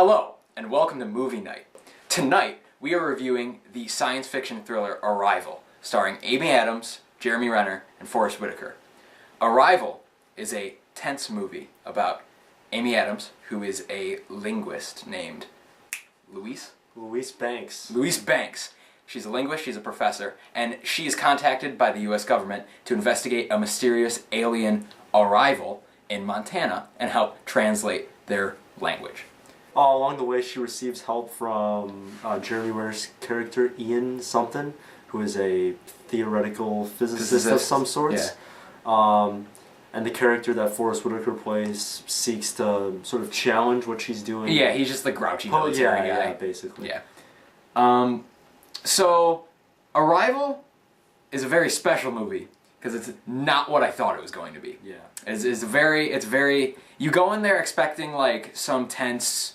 Hello, and welcome to Movie Night. Tonight, we are reviewing the science fiction thriller Arrival, starring Amy Adams, Jeremy Renner, and Forest Whitaker. Arrival is a tense movie about Amy Adams, who is a linguist named Louise Banks. Louise Banks. She's a linguist, she's a professor, and she is contacted by the U.S. government to investigate a mysterious alien arrival in Montana and help translate their language. Along the way, she receives help from Jeremy Renner's character, Ian something, who is a theoretical physicist of some sorts. Yeah. And the character that Forest Whitaker plays seeks to sort of challenge what she's doing. Yeah, he's just the grouchy military guy. Yeah, basically. Yeah. So, Arrival is a very special movie because it's not what I thought it was going to be. Yeah. It's very. You go in there expecting like some tense.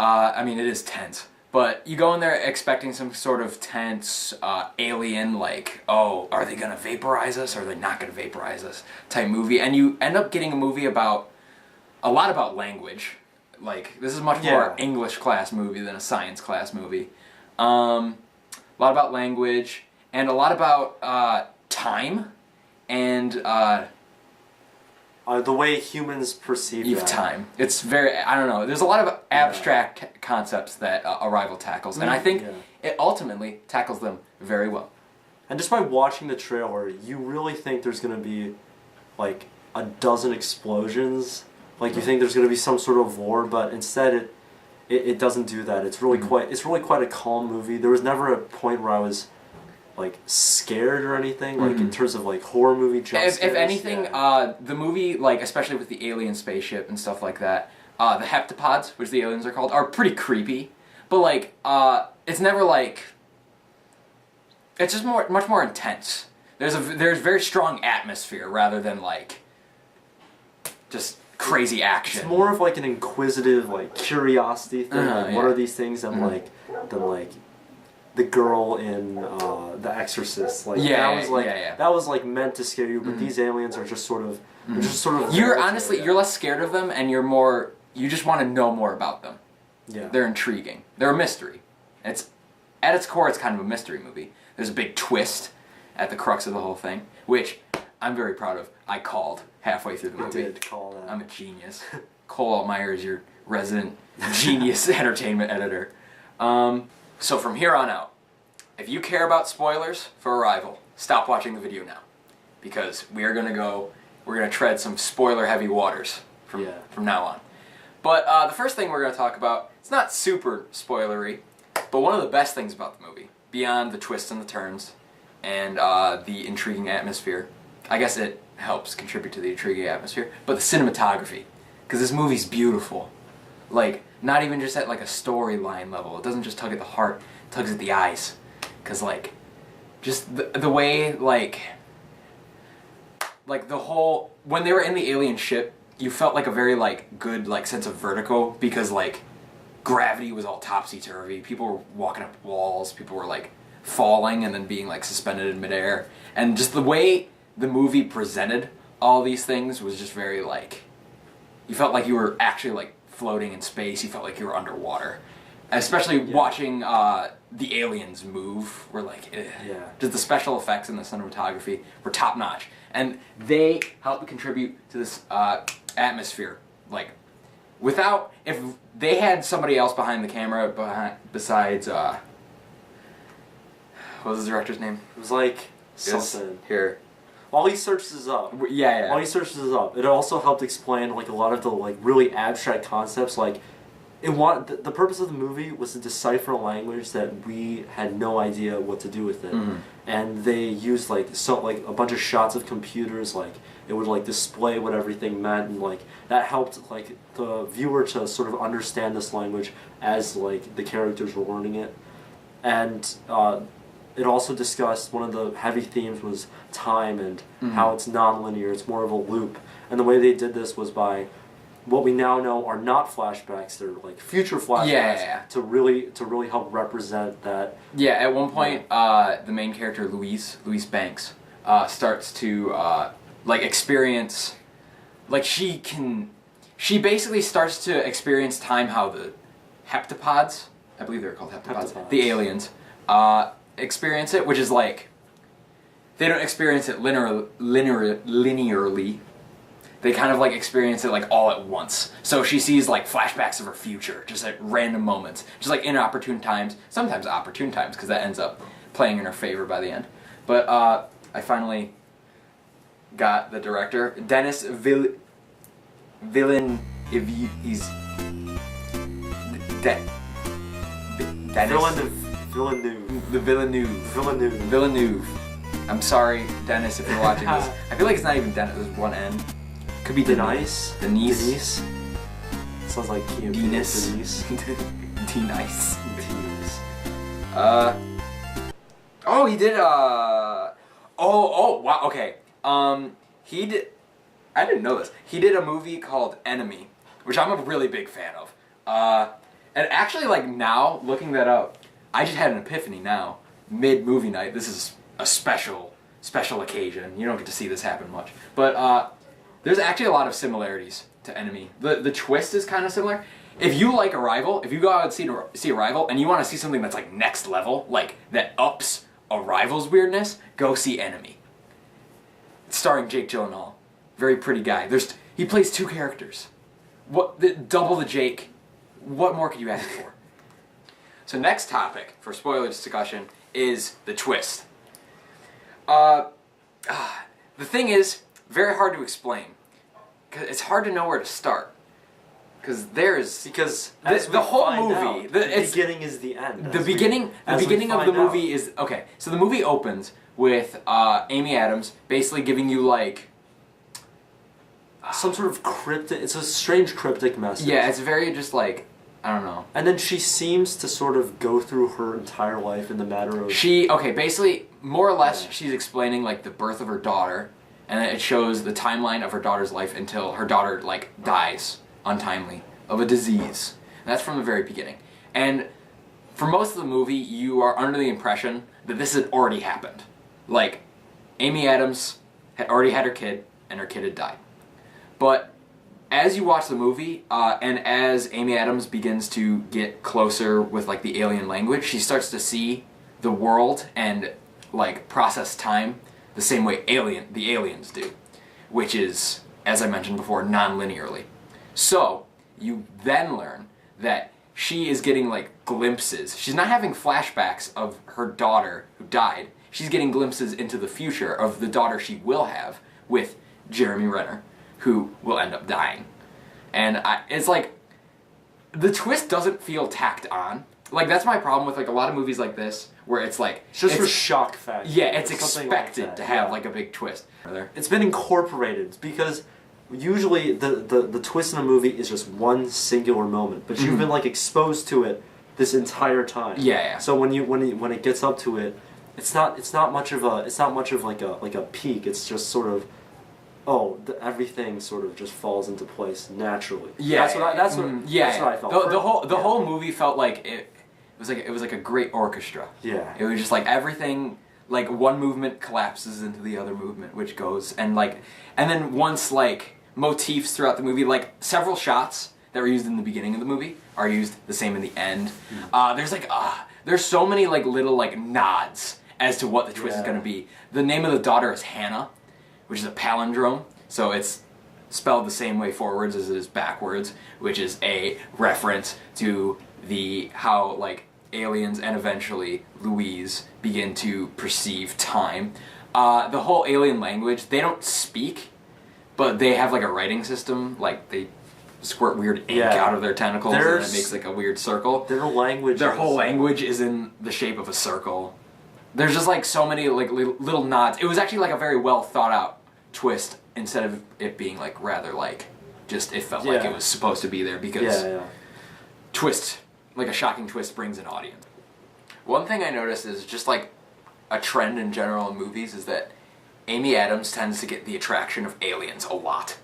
It is tense, but you go in there expecting some sort of tense alien, like, oh, are they gonna vaporize us or are they not gonna vaporize us type movie, and you end up getting a movie about a lot about language. Like, this is much more English class movie than a science class movie. A lot about language and a lot about time and the way humans perceive time. It's very, I don't know, there's a lot of abstract concepts that Arrival tackles, and I think it ultimately tackles them very well. And just by watching the trailer, you really think there's going to be like a dozen explosions. Like, you think there's going to be some sort of war, but instead it doesn't do that. It's really quite a calm movie. There was never a point where I was like scared or anything, like in terms of like horror movie jump scares. If anything, the movie, like especially with the alien spaceship and stuff like that, the heptapods, which the aliens are called, are pretty creepy. But like, it's never like, it's just much more intense. There's very strong atmosphere rather than like just crazy action. It's more of like an inquisitive, like curiosity thing. What are these things? And like the girl in The Exorcist, like that was like meant to scare you, but these aliens are just sort of you're less scared of them, and you just want to know more about them. Yeah, they're intriguing. They're a mystery. At its core, it's kind of a mystery movie. There's a big twist at the crux of the whole thing, which I'm very proud of. I called halfway through the movie. You did call that. I'm a genius. Cole Altmayer is your resident genius entertainment editor. So from here on out, if you care about spoilers for Arrival, stop watching the video now, because we're gonna tread some spoiler-heavy waters from now on. But the first thing we're gonna talk about, it's not super spoilery, but one of the best things about the movie, beyond the twists and the turns, and the intriguing atmosphere, I guess it helps contribute to the intriguing atmosphere, but the cinematography, because this movie's beautiful. Like, not even just at like a storyline level. It doesn't just tug at the heart, it tugs at the eyes. Cause like, just the way like the whole, when they were in the alien ship, you felt like a very like good like sense of vertigo, because like gravity was all topsy-turvy. People were walking up walls, people were like falling and then being like suspended in midair. And just the way the movie presented all these things was just very like, you felt like you were actually like floating in space. You felt like you were underwater, especially watching the aliens move. Were like, just the special effects and the cinematography were top notch, and they helped contribute to this atmosphere. Like, if they had somebody else behind the camera besides what was the director's name? It was like something here. While he searches up. While he searches up, it also helped explain like a lot of the like really abstract concepts. Like, the purpose of the movie was to decipher a language that we had no idea what to do with it, and they used like a bunch of shots of computers. Like, it would like display what everything meant, and like that helped like the viewer to sort of understand this language as like the characters were learning it, and. It also discussed, one of the heavy themes was time and how it's non-linear, it's more of a loop. And the way they did this was by what we now know are not flashbacks, they're like future flashbacks to really help represent that. Yeah, at one point the main character Louise Banks starts to like experience, like she she basically starts to experience time how the heptapods, I believe they're called heptapods. The aliens, experience it, which is like, they don't experience it linearly. They kind of like experience it like all at once. So she sees like flashbacks of her future, just at random moments, just like inopportune times, sometimes opportune times, because that ends up playing in her favor by the end. But I finally got the director, Denis Villeneuve. Villeneuve. I'm sorry, Dennis, if you're watching this. I feel like it's not even Dennis, there's one N. Could be Denise. Denise. Sounds like cute. Denise. Denise. Oh, he did, wow, okay. He did, I didn't know this. He did a movie called Enemy, which I'm a really big fan of. And actually, like, now, looking that up, I just had an epiphany now, mid-movie night. This is a special occasion. You don't get to see this happen much. But, there's actually a lot of similarities to Enemy. The twist is kind of similar. If you like Arrival, if you go out and see Arrival, and you want to see something that's, like, next level, like, that ups Arrival's weirdness, go see Enemy. It's starring Jake Gyllenhaal. Very pretty guy. He plays 2 characters. Double the Jake. What more could you ask for? So next topic for spoiler discussion is the twist. The thing is, very hard to explain. Cause it's hard to know where to start. Because the whole movie, the beginning is the end. The beginning of the movie is okay. So the movie opens with Amy Adams basically giving you like some sort of cryptic. It's a strange cryptic message. Yeah, it's very just like, I don't know. And then she seems to sort of go through her entire life in the matter of... basically, more or less, she's explaining, like, the birth of her daughter, and it shows the timeline of her daughter's life until her daughter, like, dies untimely of a disease. And that's from the very beginning. And for most of the movie, you are under the impression that this had already happened. Like, Amy Adams had already had her kid, and her kid had died. But as you watch the movie, and as Amy Adams begins to get closer with like the alien language, she starts to see the world and like process time the same way the aliens do, which is, as I mentioned before, non-linearly. So you then learn that she is getting like glimpses. She's not having flashbacks of her daughter who died. She's getting glimpses into the future of the daughter she will have with Jeremy Renner, who will end up dying. And it's like, the twist doesn't feel tacked on. Like, that's my problem with like a lot of movies like this, where it's like... It's just for shock factor. Yeah, it's expected to have like a big twist. It's been incorporated, because usually the twist in a movie is just one singular moment, but you've been like exposed to it this entire time. Yeah. So when it gets up to it, it's not much of like a peak. It's just sort of, everything sort of just falls into place naturally. Yeah, that's what I felt. The whole movie felt like it was like a great orchestra. Yeah. It was just like everything, like one movement collapses into the other movement, which goes and then once like motifs throughout the movie, like several shots that were used in the beginning of the movie are used the same in the end. There's so many like little like nods as to what the twist is going to be. The name of the daughter is Hannah, which is a palindrome, so it's spelled the same way forwards as it is backwards, which is a reference to how like aliens and eventually Louise begin to perceive time. The whole alien language, they don't speak, but they have like a writing system, like they squirt weird ink out of their tentacles and it makes like a weird circle. Their whole language is in the shape of a circle. There's just like so many like little nods. It was actually like a very well thought out twist instead of it being like rather like just it felt like it was supposed to be there because twist, like a shocking twist, brings an audience. One thing I noticed is just like a trend in general in movies is that Amy Adams tends to get the attraction of aliens a lot.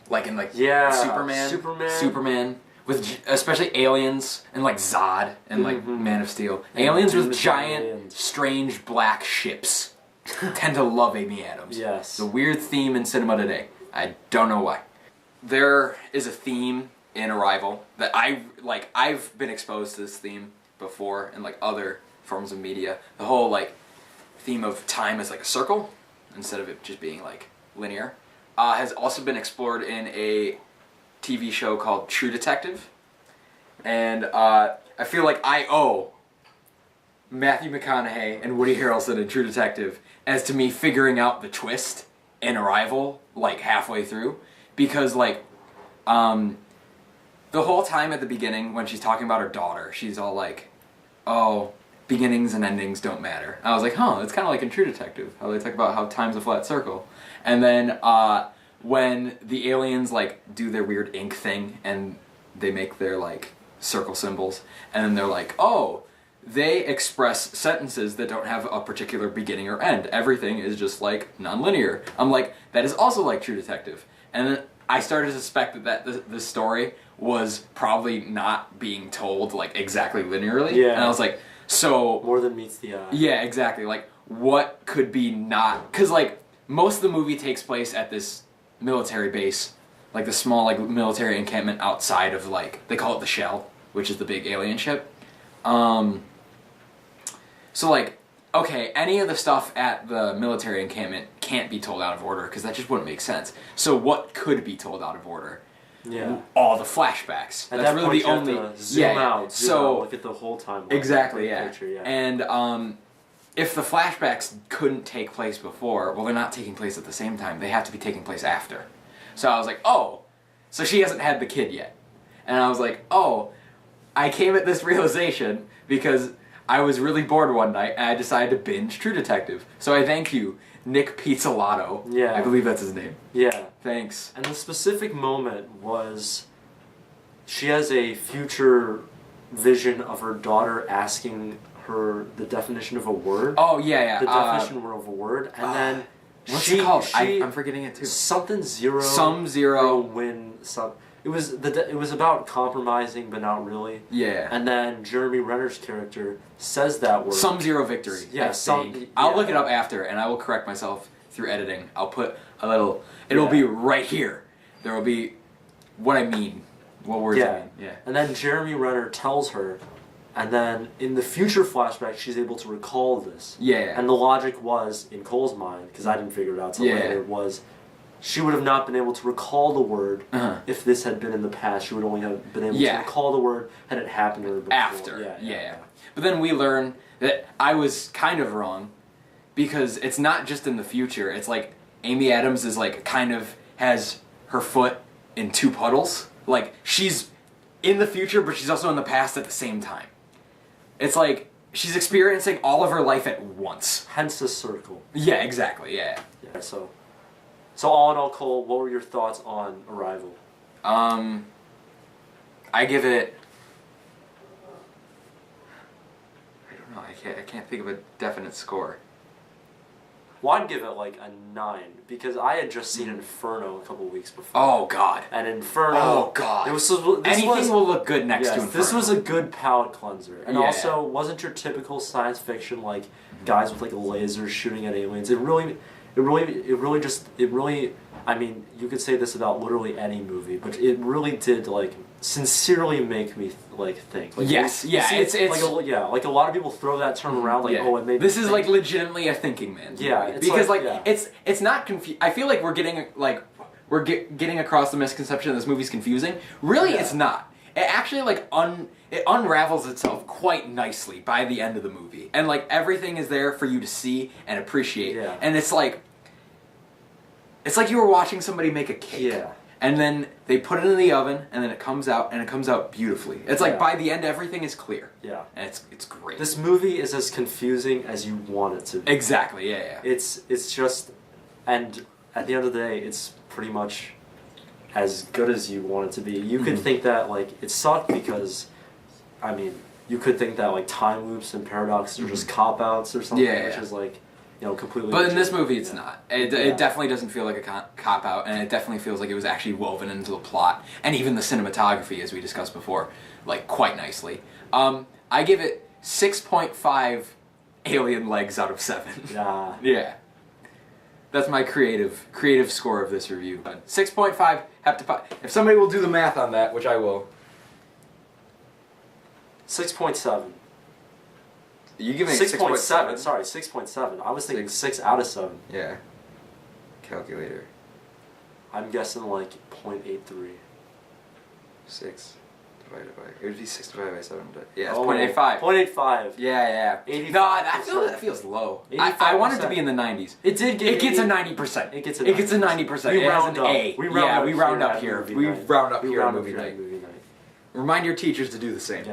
Like in like Superman with especially aliens and like Zod and like Man of Steel. Aliens with giant, strange black ships tend to love Amy Adams. Yes. It's a weird theme in cinema today. I don't know why. there is a theme in Arrival that I've been exposed to this theme before in like other forms of media. The whole like theme of time as like a circle instead of it just being like linear has also been explored in a TV show called True Detective, and I feel like I owe Matthew McConaughey and Woody Harrelson in True Detective as to me figuring out the twist in Arrival like halfway through, because like the whole time at the beginning when she's talking about her daughter, she's all like, oh, beginnings and endings don't matter. I was like, huh, it's kind of like in True Detective, how they talk about how time's a flat circle. And then when the aliens like do their weird ink thing and they make their like circle symbols, and then they're like, oh, they express sentences that don't have a particular beginning or end. Everything is just like non-linear. I'm like, that is also like True Detective. And then I started to suspect that the story was probably not being told like exactly linearly. Yeah. And I was like, so more than meets the eye. Yeah, exactly. Like, what could be not? Because like most of the movie takes place at this military base, like the small like military encampment outside of like, they call it the Shell, which is the big alien ship. So like, okay, any of the stuff at the military encampment can't be told out of order because that just wouldn't make sense. So what could be told out of order? Yeah. All the flashbacks. And that's really the only zoom out, so look at the whole timeline. Exactly, yeah. Picture, yeah. And if the flashbacks couldn't take place before, well, they're not taking place at the same time. They have to be taking place after. So I was like, oh, so she hasn't had the kid yet. And I was like, oh, I came at this realization because I was really bored one night and I decided to binge True Detective. So I thank you, Nick Pizzolatto. Yeah. I believe that's his name. Yeah. Thanks. And the specific moment was she has a future vision of her daughter asking her the definition of a word. Oh, yeah. The definition of a word. And then what's it called? I'm forgetting it too. Something zero. Some zero. Win some. It was about compromising, but not really. Yeah. And then Jeremy Renner's character says that word. Some zero victory. Yeah. I'll look it up after, and I will correct myself through editing. I'll put a little. It'll be right here. There will be what I mean. What words I mean. Yeah. And then Jeremy Renner tells her, and then in the future flashback, she's able to recall this. Yeah. And the logic was, in Cole's mind, because I didn't figure it out till later, was she would have not been able to recall the word if this had been in the past. She would only have been able to recall the word had it happened to her before. After. Yeah. But then we learn that I was kind of wrong, because it's not just in the future. It's like Amy Adams is like kind of has her foot in two puddles. Like she's in the future, but she's also in the past at the same time. It's like she's experiencing all of her life at once. Hence the circle. Yeah, exactly. Yeah. So all in all, Cole, what were your thoughts on Arrival? I give it. I don't know. I can't think of a definite score. Well, I'd give it like a 9 because I had just seen Inferno a couple weeks before. Oh God! And Inferno. Oh God! Anything will look good next to Inferno. This was a good palate cleanser, and also wasn't your typical science fiction like guys with like lasers shooting at aliens. It really. I mean, you could say this about literally any movie, but it really did like sincerely make me like think. Like, yes, it's like a lot of people throw that term around like oh, it made this is like legitimately a thinking man's movie. Because it's not I feel like we're getting across the misconception that this movie's confusing. Really, it's not. It actually like it unravels itself quite nicely by the end of the movie, and like everything is there for you to see and appreciate. Yeah. And it's like you were watching somebody make a cake. Yeah. And then they put it in the oven, and then it comes out, and it comes out beautifully. It's like by the end, everything is clear. Yeah. And it's great. This movie is as confusing as you want it to be. Exactly. Yeah. It's just, and at the end of the day, it's pretty much as good as you want it to be. You could think that like it sucked because, I mean, you could think that like time loops and paradoxes are just cop outs or something, which is like. Completely. But in this movie, it's not. It definitely doesn't feel like a cop out, and it definitely feels like it was actually woven into the plot, and even the cinematography, as we discussed before, like quite nicely. I give it 6.5 alien legs out of 7. Yeah. That's my creative score of this review. 6.5 If somebody will do the math on that, which I will. 6.7. You giving 6.7? Sorry, 6.7. I was thinking 6 out of 7. Yeah. Calculator. I'm guessing like 0.83. 6 divided by... It would be 6 divided by 7, but... Yeah, it's Oh, 0.85. 0.85. Yeah. 85%. No, that feels low. I want it to be in the 90s. It did get... It gets a 90%. It gets a 90%. We round up. We round up here. We round up here. We round up here at movie night. Remind your teachers to do the same. Yeah.